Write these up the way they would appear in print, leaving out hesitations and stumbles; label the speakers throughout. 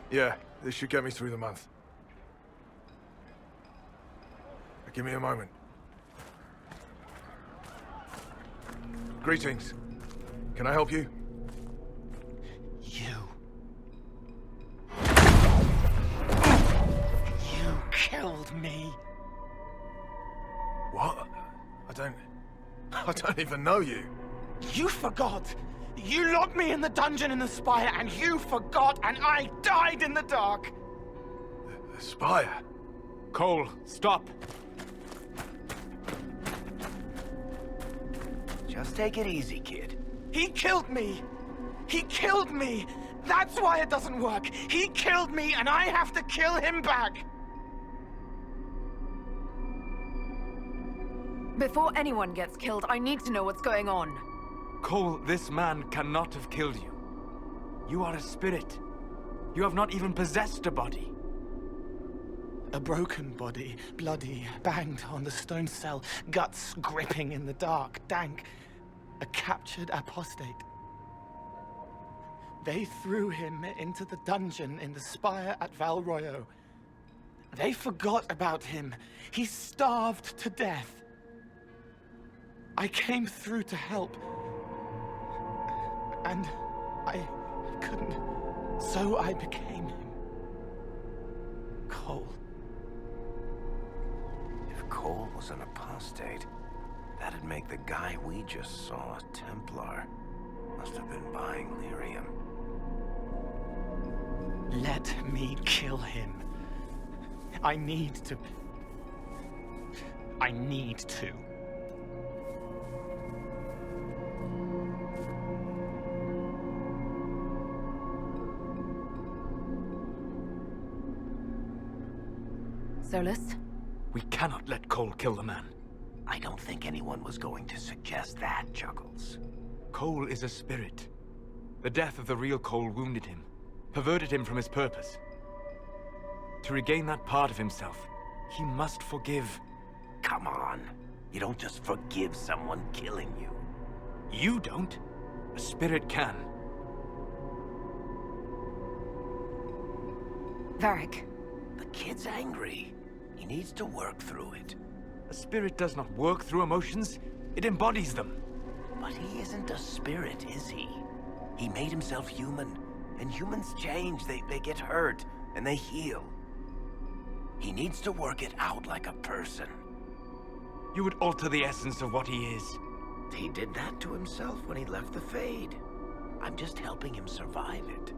Speaker 1: Yeah, this should get me through the month. Give me a moment. Greetings. Can I help you?
Speaker 2: You killed me.
Speaker 1: What? I don't even know you.
Speaker 2: You forgot. You locked me in the dungeon in the Spire, and you forgot, and I died in the dark.
Speaker 1: The Spire?
Speaker 3: Cole, stop.
Speaker 4: Just take it easy, kid.
Speaker 2: He killed me. He killed me. That's why it doesn't work. He killed me, and I have to kill him back.
Speaker 5: Before anyone gets killed, I need to know what's going on.
Speaker 3: Cole, this man cannot have killed you. You are a spirit. You have not even possessed a body.
Speaker 2: A broken body, bloody, banged on the stone cell, guts gripping in the dark, dank. A captured apostate. They threw him into the dungeon in the Spire at Royeaux. They forgot about him. He starved to death. I came through to help. And I couldn't. So I became him. Cole.
Speaker 4: If Cole was an apostate, that'd make the guy we just saw a Templar. Must have been buying lyrium.
Speaker 2: Let me kill him. I need to.
Speaker 5: Solus?
Speaker 3: We cannot let Cole kill the man.
Speaker 4: I don't think anyone was going to suggest that, Chuckles.
Speaker 3: Cole is a spirit. The death of the real Cole wounded him, perverted him from his purpose. To regain that part of himself, he must forgive.
Speaker 4: Come on. You don't just forgive someone killing you.
Speaker 3: You don't. A spirit can.
Speaker 5: Varric.
Speaker 4: The kid's angry. He needs to work through it.
Speaker 3: A spirit does not work through emotions. It embodies them.
Speaker 4: But he isn't a spirit, is he? He made himself human. And humans change. They get hurt. And they heal. He needs to work it out like a person.
Speaker 3: You would alter the essence of what he is.
Speaker 4: He did that to himself when he left the Fade. I'm just helping him survive it.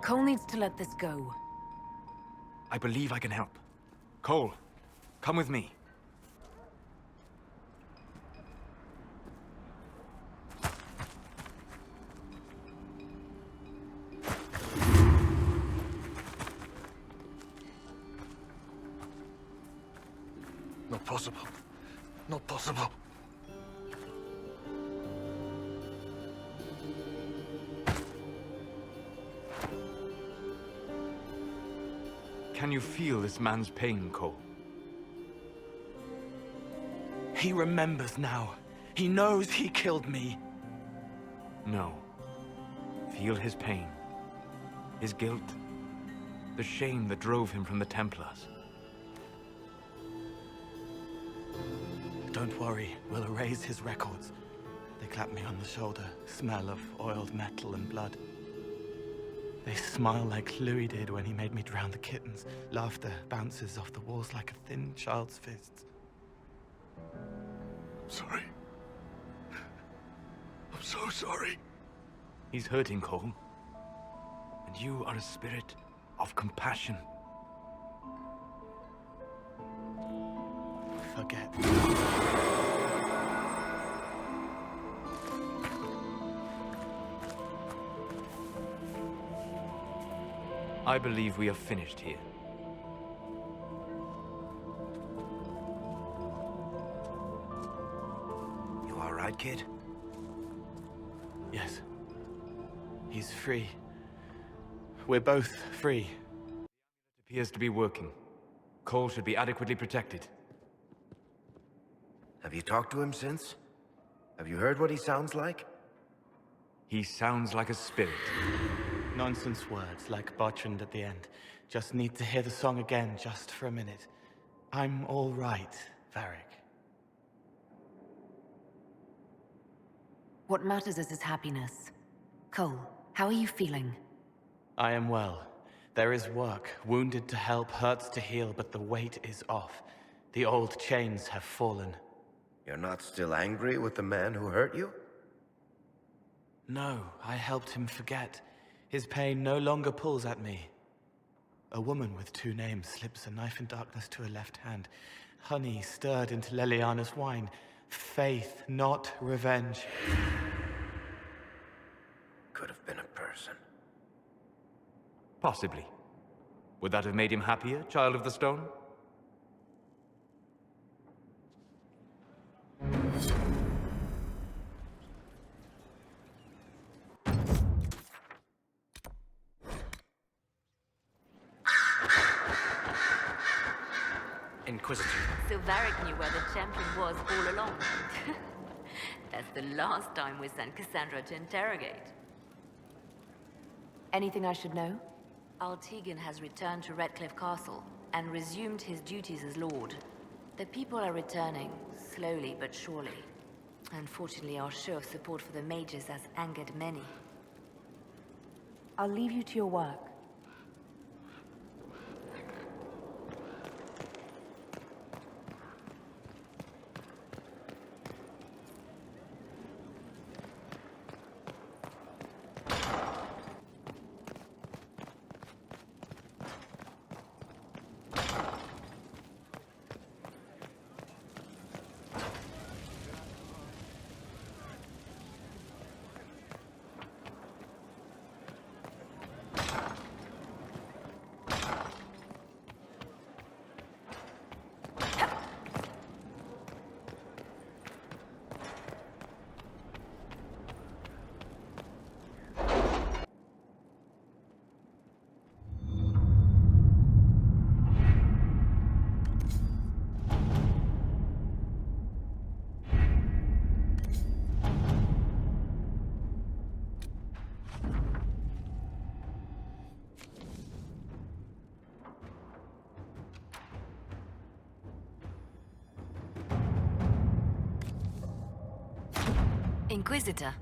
Speaker 5: Cole needs to let this go.
Speaker 3: I believe I can help. Cole, come with me.
Speaker 1: Not possible. Not possible.
Speaker 3: Can you feel this man's pain, Cole?
Speaker 2: He remembers now. He knows he killed me.
Speaker 3: No. Feel his pain. His guilt. The shame that drove him from the Templars.
Speaker 2: Don't worry, we'll erase his records. They clap me on the shoulder, smell of oiled metal and blood. They smile like Louis did when he made me drown the kittens. Laughter bounces off the walls like a thin child's fists.
Speaker 1: I'm sorry. I'm so sorry.
Speaker 3: He's hurting, Cole. And you are a spirit of compassion.
Speaker 2: Forget.
Speaker 3: I believe we are finished here.
Speaker 4: You all right, kid?
Speaker 2: Yes. He's free. We're both free.
Speaker 3: It appears to be working. Cole should be adequately protected.
Speaker 4: Have you talked to him since? Have you heard what he sounds like?
Speaker 3: He sounds like a spirit.
Speaker 2: Nonsense words like Bertrand at the end. Just need to hear the song again just for a minute. I'm all right, Varric.
Speaker 5: What matters is his happiness. Cole, how are you feeling?
Speaker 2: I am well. There is work. Wounded to help, hurts to heal, but the weight is off. The old chains have fallen.
Speaker 4: You're not still angry with the man who hurt you?
Speaker 2: No, I helped him forget. His pain no longer pulls at me. A woman with 2 names slips a knife in darkness to her left hand. Honey stirred into Leliana's wine. Faith, not revenge.
Speaker 4: Could have been a person.
Speaker 3: Possibly. Would that have made him happier, Child of the Stone?
Speaker 2: Inquisitor.
Speaker 6: So Varric knew where the champion was all along. That's the last time we sent Cassandra to interrogate.
Speaker 5: Anything I should know?
Speaker 6: Altegan has returned to Redcliffe Castle and resumed his duties as Lord. The people are returning, slowly but surely. Unfortunately, our show of support for the mages has angered many.
Speaker 5: I'll leave you to your work.
Speaker 6: Inquisitor.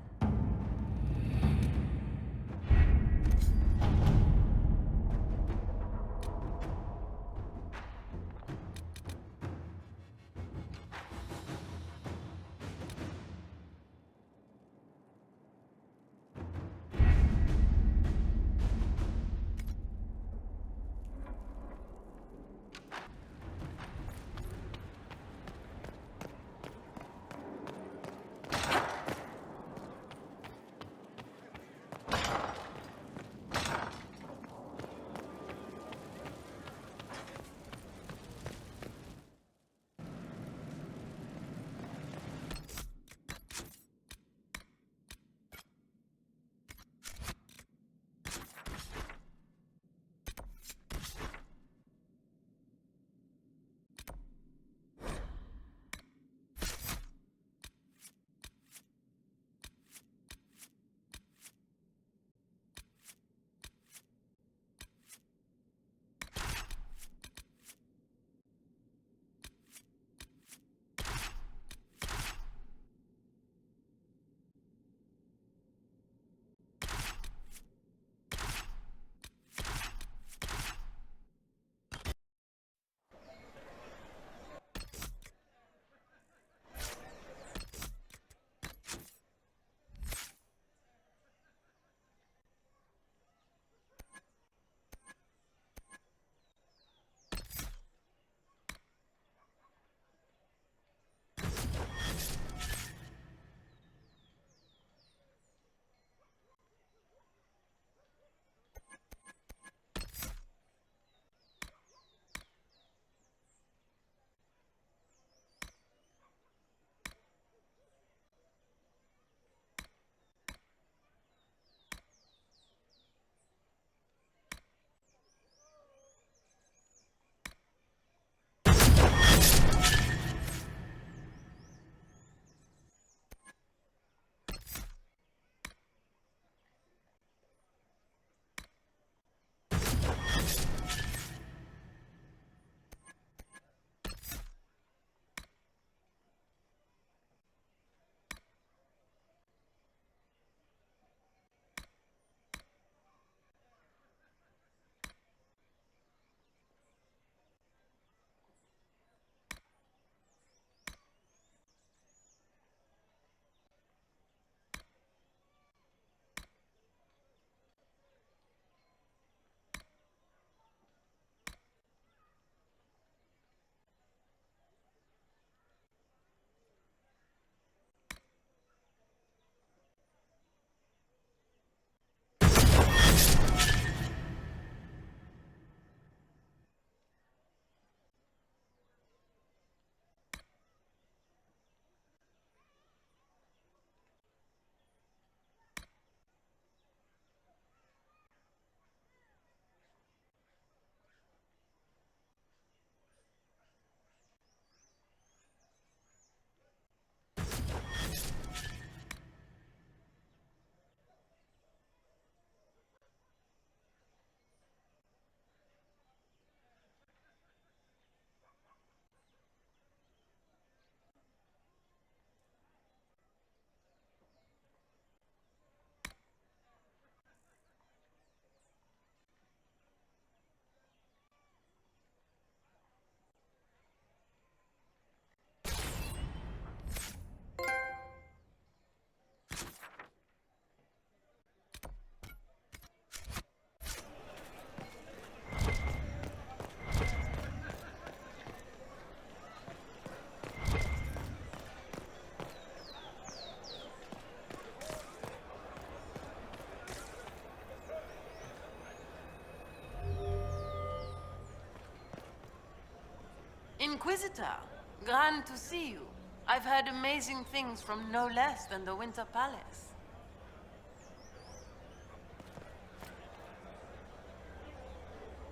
Speaker 7: Inquisitor, grand to see you. I've heard amazing things from no less than the Winter Palace.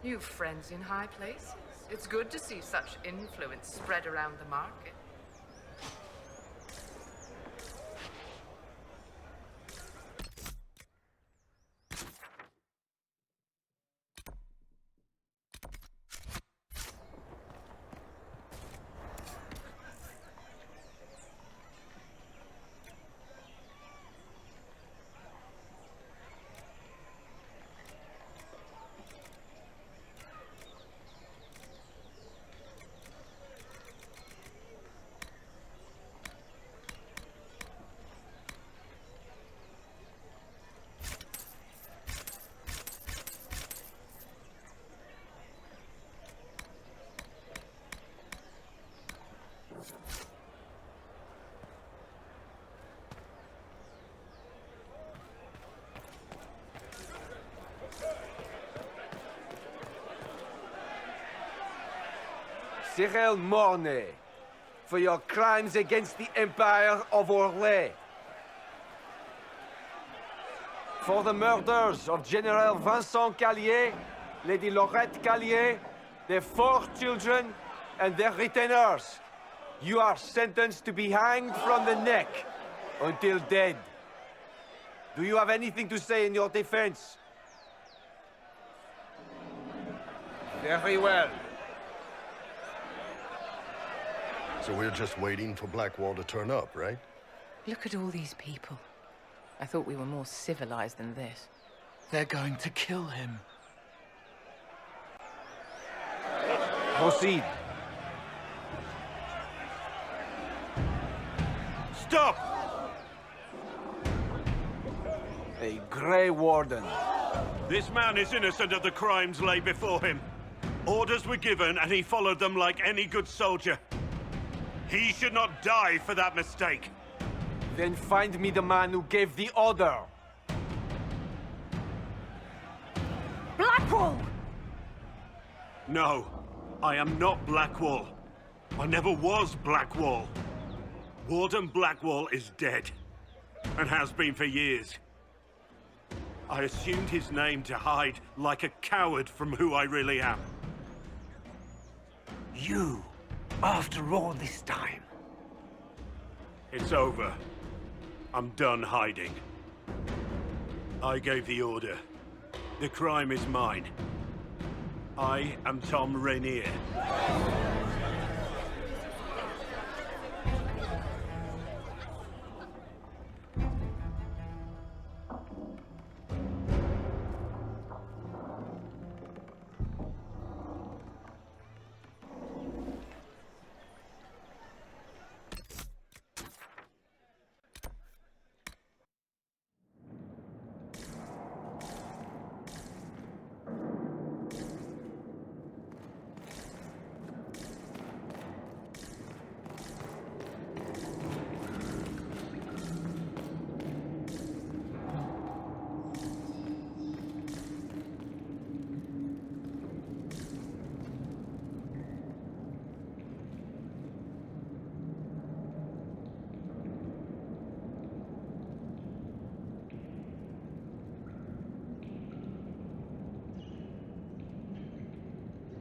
Speaker 8: You friends in high places. It's good to see such influence spread around the market.
Speaker 9: Mornay, for your crimes against the Empire of Royeaux. For the murders of General Vincent Callier, Lady Laurette Callier, their 4 children, and their retainers. You are sentenced to be hanged from the neck until dead. Do you have anything to say in your defense? Very well.
Speaker 10: So we're just waiting for Blackwall to turn up, right?
Speaker 8: Look at all these people. I thought we were more civilized than this.
Speaker 2: They're going to kill him.
Speaker 9: Proceed.
Speaker 11: Stop!
Speaker 9: A Grey Warden.
Speaker 11: This man is innocent of the crimes laid before him. Orders were given and he followed them like any good soldier. He should not die for that mistake.
Speaker 9: Then find me the man who gave the order.
Speaker 7: Blackwall!
Speaker 11: No, I am not Blackwall. I never was Blackwall. Warden Blackwall is dead, and has been for years. I assumed his name to hide like a coward from who I really am.
Speaker 4: You, after all this time.
Speaker 11: It's over. I'm done hiding. I gave the order. The crime is mine. I am Tom Rainier.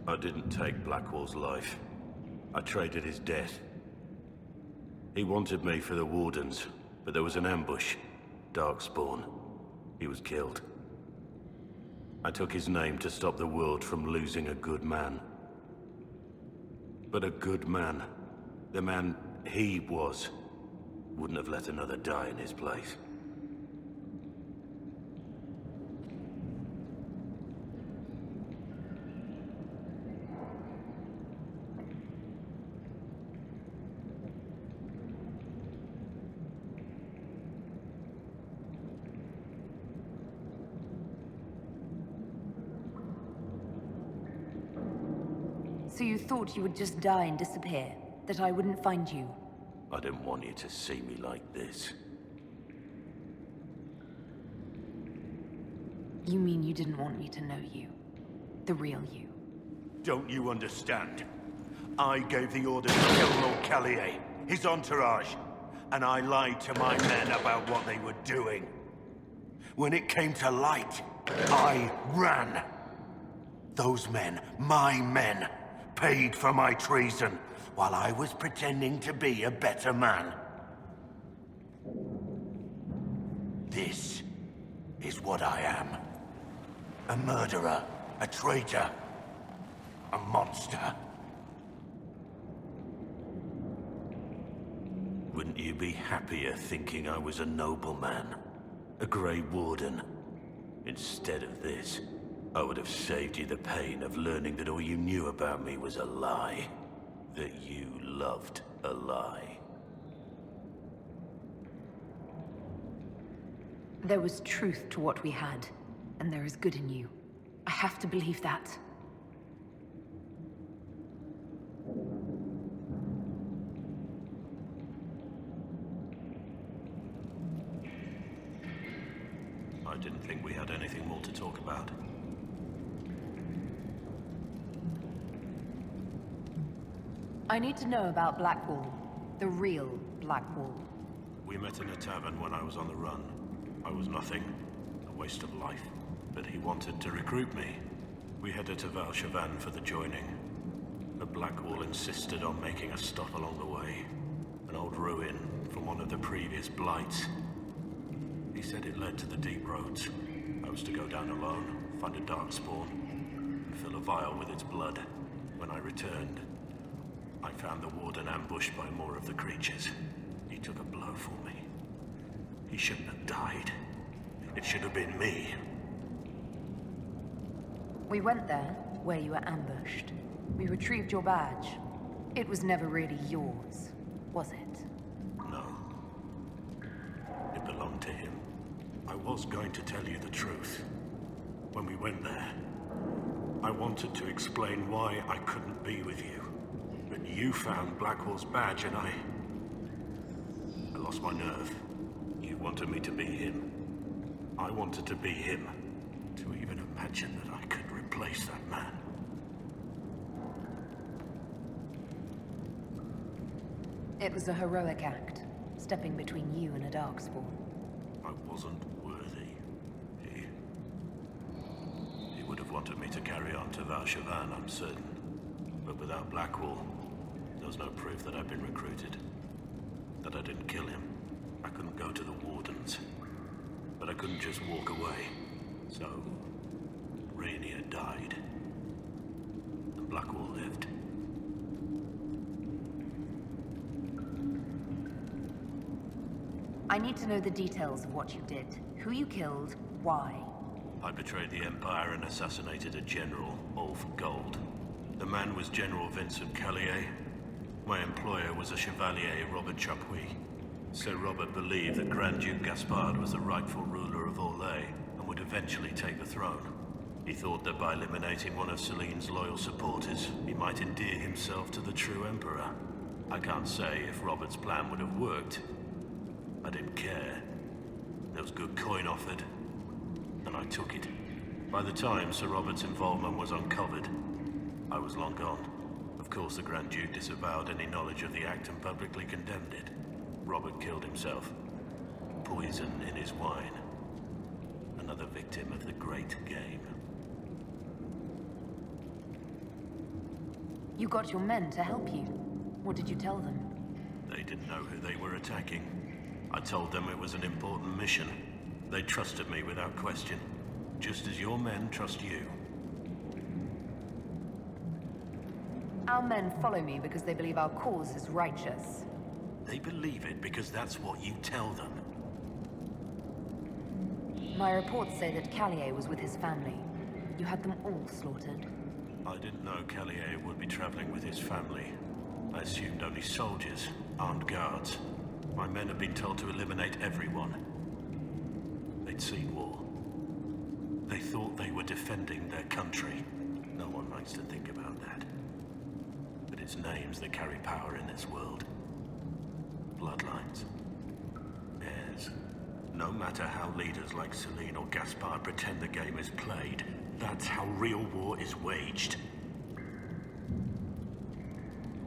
Speaker 12: I didn't take Blackwall's life. I traded his death. He wanted me for the Wardens, but there was an ambush. Darkspawn. He was killed. I took his name to stop the world from losing a good man. But a good man, the man he was, wouldn't have let another die in his place.
Speaker 6: So you thought you would just die and disappear? That I wouldn't find you?
Speaker 12: I didn't want you to see me like this.
Speaker 6: You mean you didn't want me to know you? The real you?
Speaker 11: Don't you understand?
Speaker 13: I gave the order to kill Lord Callier, his entourage, and I lied to my men about what they were doing. When it came to light, I ran. Those men, my men, paid for my treason, while I was pretending to be a better man. This is what I am. A murderer, a traitor, a monster.
Speaker 12: Wouldn't you be happier thinking I was a nobleman? A Grey Warden? Instead of this, I would have saved you the pain of learning that all you knew about me was a lie. That you loved a lie.
Speaker 5: There was truth to what we had, and there is good in you. I have to believe that.
Speaker 12: I didn't think we had anything more to talk about.
Speaker 5: I need to know about Blackwall. The real Blackwall.
Speaker 12: We met in a tavern when I was on the run. I was nothing, a waste of life. But he wanted to recruit me. We headed to Valchavan for the joining. But Blackwall insisted on making a stop along the way. An old ruin from one of the previous blights. He said it led to the deep roads. I was to go down alone, find a darkspawn, and fill a vial with its blood. When I returned, I found the warden ambushed by more of the creatures. He took a blow for me. He shouldn't have died. It should have been me.
Speaker 5: We went there, where you were ambushed. We retrieved your badge. It was never really yours, was it?
Speaker 12: No. It belonged to him. I was going to tell you the truth. When we went there, I wanted to explain why I couldn't be with you. But you found Blackwall's badge and I lost my nerve. You wanted me to be him. I wanted to be him. To even imagine that I could replace that man.
Speaker 5: It was a heroic act, stepping between you and a darkspawn.
Speaker 12: I wasn't worthy. He would have wanted me to carry on to Valchavan, I'm certain. But without Blackwall, there was no proof that I'd been recruited. That I didn't kill him. I couldn't go to the Wardens. But I couldn't just walk away. So, Rainier died. And Blackwall lived.
Speaker 5: I need to know the details of what you did. Who you killed, why.
Speaker 12: I betrayed the Empire and assassinated a general, all for gold. The man was General Vincent Callier. My employer was a Chevalier, Robert Chapuis. Sir Robert believed that Grand Duke Gaspard was the rightful ruler of Orlais and would eventually take the throne. He thought that by eliminating one of Celine's loyal supporters, he might endear himself to the true Emperor. I can't say if Robert's plan would have worked. I didn't care. There was good coin offered, and I took it. By the time Sir Robert's involvement was uncovered, I was long gone. Of course, the Grand Duke disavowed any knowledge of the act and publicly condemned it. Robert killed himself. Poison in his wine. Another victim of the great game.
Speaker 5: You got your men to help you. What did you tell them?
Speaker 12: They didn't know who they were attacking. I told them it was an important mission. They trusted me without question. Just as your men trust you.
Speaker 5: Our men follow me because they believe our cause is righteous.
Speaker 12: They believe it because that's what you tell them.
Speaker 5: My reports say that Callier was with his family. You had them all slaughtered.
Speaker 12: I didn't know Callier would be traveling with his family. I assumed only soldiers, armed guards. My men had been told to eliminate everyone. They'd seen war. They thought they were defending their country. No one likes to think about that. But it's names that carry power in this world. Bloodlines. Heirs. No matter how leaders like Celine or Gaspard pretend the game is played, that's how real war is waged.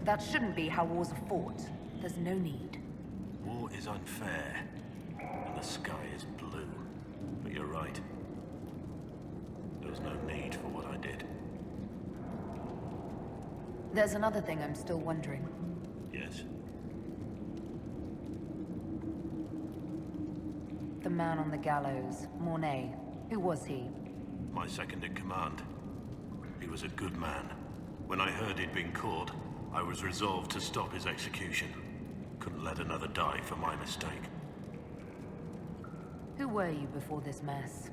Speaker 5: That shouldn't be how wars are fought. There's no need.
Speaker 12: War is unfair, and the sky is blue. But you're right. There was no need for what I did.
Speaker 5: There's another thing I'm still wondering.
Speaker 12: Yes?
Speaker 5: The man on the gallows, Mornay. Who was he?
Speaker 12: My second in command. He was a good man. When I heard he'd been caught, I was resolved to stop his execution. Couldn't let another die for my mistake.
Speaker 5: Who were you before this mess?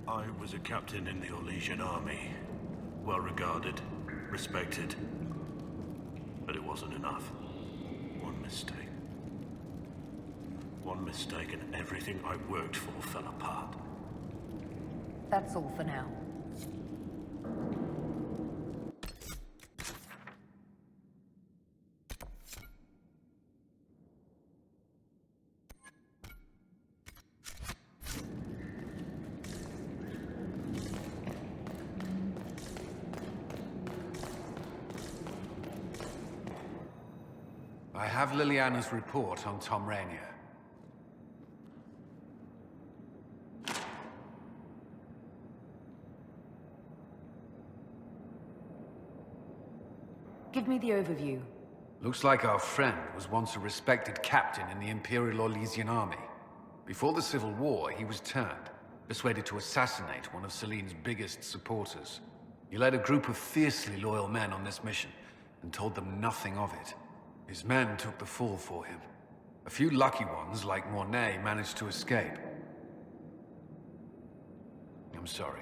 Speaker 12: I was a captain in the Orlesian army. Well regarded, respected. But it wasn't enough. One mistake. One mistake and everything I worked for fell apart.
Speaker 5: That's all for now.
Speaker 14: I have Leliana's report on Tom Rainier.
Speaker 5: Give me the overview.
Speaker 14: Looks like our friend was once a respected captain in the Imperial Orlesian army. Before the Civil War, he was turned, persuaded to assassinate one of Celine's biggest supporters. He led a group of fiercely loyal men on this mission, and told them nothing of it. His men took the fall for him. A few lucky ones, like Mornay, managed to escape. I'm sorry.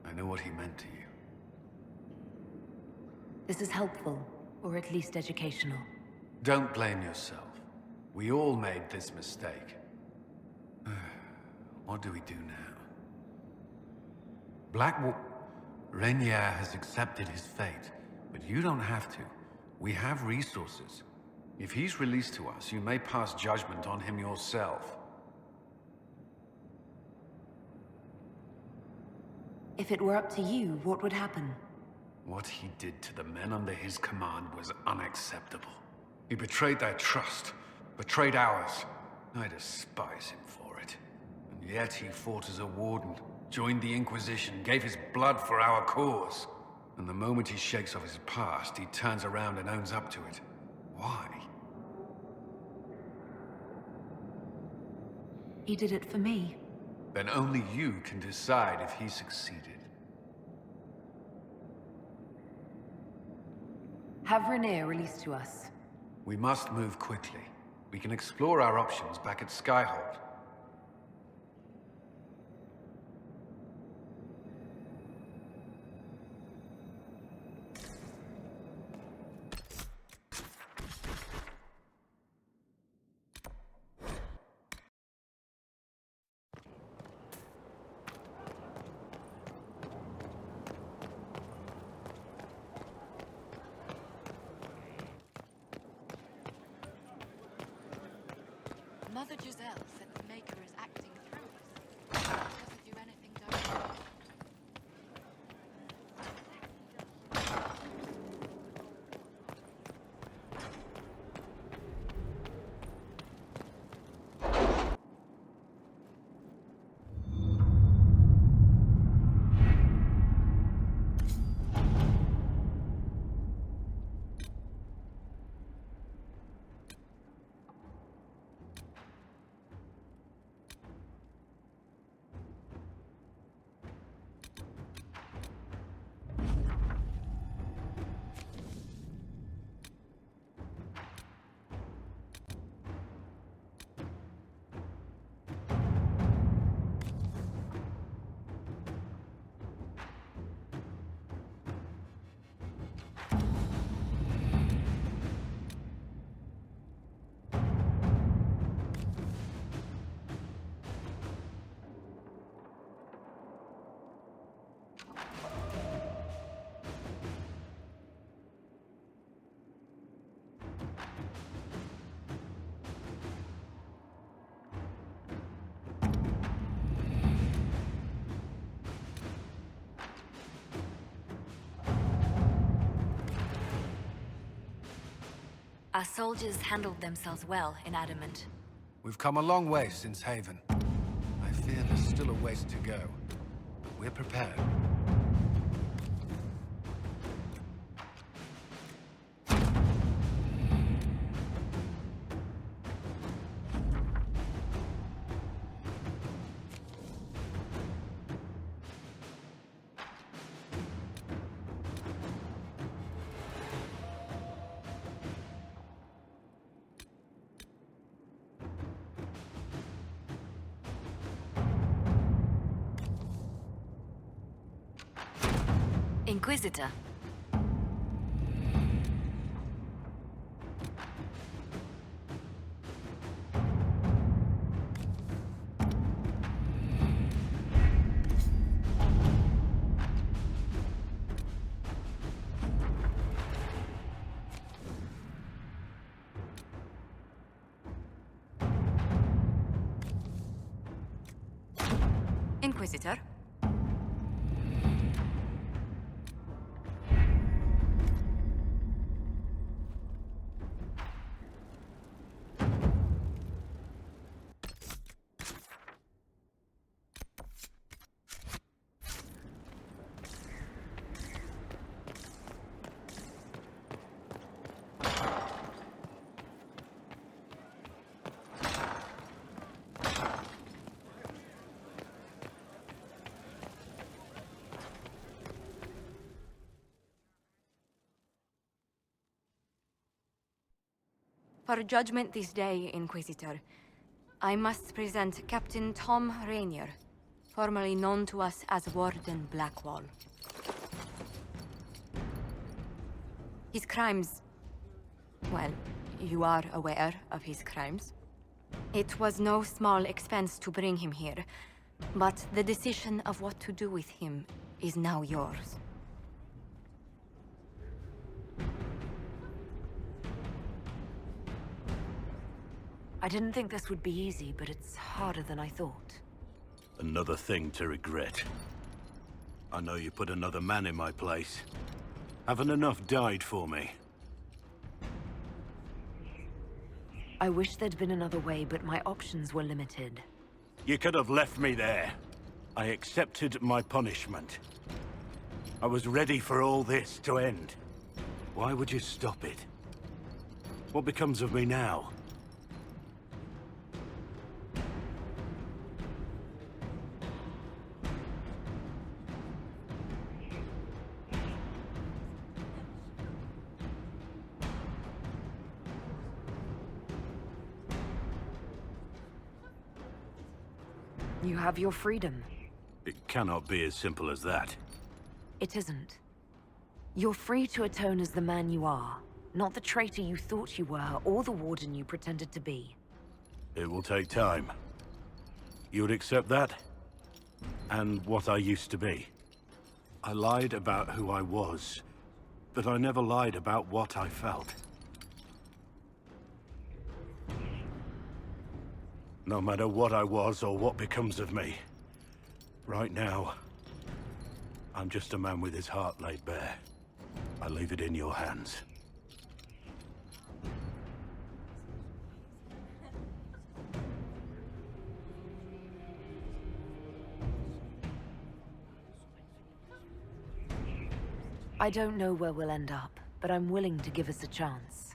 Speaker 14: I know what he meant to you.
Speaker 5: This is helpful, or at least educational.
Speaker 14: Don't blame yourself. We all made this mistake. What do we do now? Rainier has accepted his fate, but you don't have to. We have resources. If he's released to us, you may pass judgment on him yourself.
Speaker 5: If it were up to you, what would happen?
Speaker 14: What he did to the men under his command was unacceptable. He betrayed their trust, betrayed ours. I despise him for it. And yet he fought as a warden, joined the Inquisition, gave his blood for our cause. And the moment he shakes off his past, he turns around and owns up to it. Why?
Speaker 5: He did it for me.
Speaker 14: Then only you can decide if he succeeded.
Speaker 5: Have Rainier released to us.
Speaker 14: We must move quickly. We can explore our options back at Skyhold.
Speaker 15: Mother Giselle said the Maker is acting through us. Doesn't do anything directly.
Speaker 6: Our soldiers handled themselves well in Adamant.
Speaker 14: We've come a long way since Haven. I fear there's still a ways to go. But we're prepared.
Speaker 6: Inquisitor. Inquisitor. For judgment this day, Inquisitor, I must present Captain Tom Rainier, formerly known to us as Warden Blackwall. His crimes... well, you are aware of his crimes. It was no small expense to bring him here, but the decision of what to do with him is now yours.
Speaker 16: I didn't think this would be easy, but it's harder than I thought.
Speaker 12: Another thing to regret. I know you put another man in my place. Haven't enough died for me.
Speaker 16: I wish there'd been another way, but my options were limited.
Speaker 12: You could have left me there. I accepted my punishment. I was ready for all this to end. Why would you stop it? What becomes of me now?
Speaker 16: You have your freedom.
Speaker 12: It cannot be as simple as that.
Speaker 16: It isn't. You're free to atone as the man you are, not the traitor you thought you were, or the warden you pretended to be.
Speaker 12: It will take time. You would accept that? And what I used to be. I lied about who I was, but I never lied about what I felt. No matter what I was or what becomes of me, right now, I'm just a man with his heart laid bare. I leave it in your hands.
Speaker 16: I don't know where we'll end up, but I'm willing to give us a chance.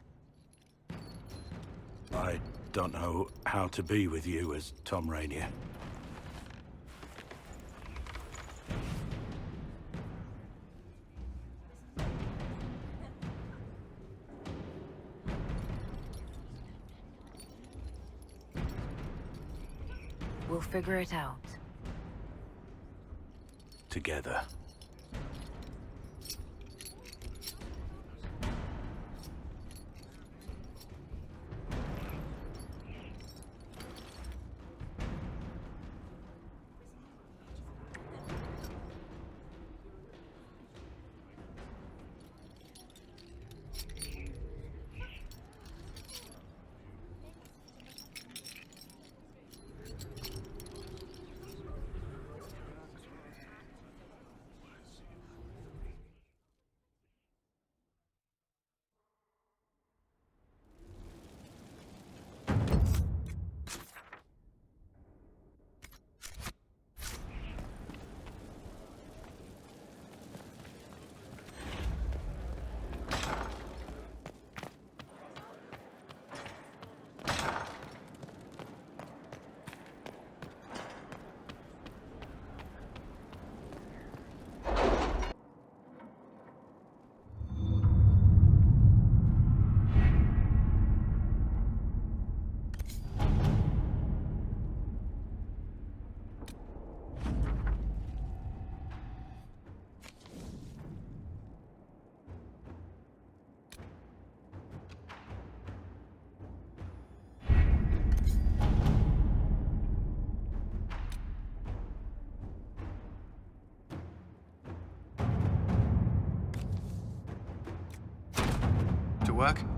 Speaker 12: I don't know how to be with you as Tom Rainier.
Speaker 16: We'll figure it out.
Speaker 12: Together.
Speaker 17: work?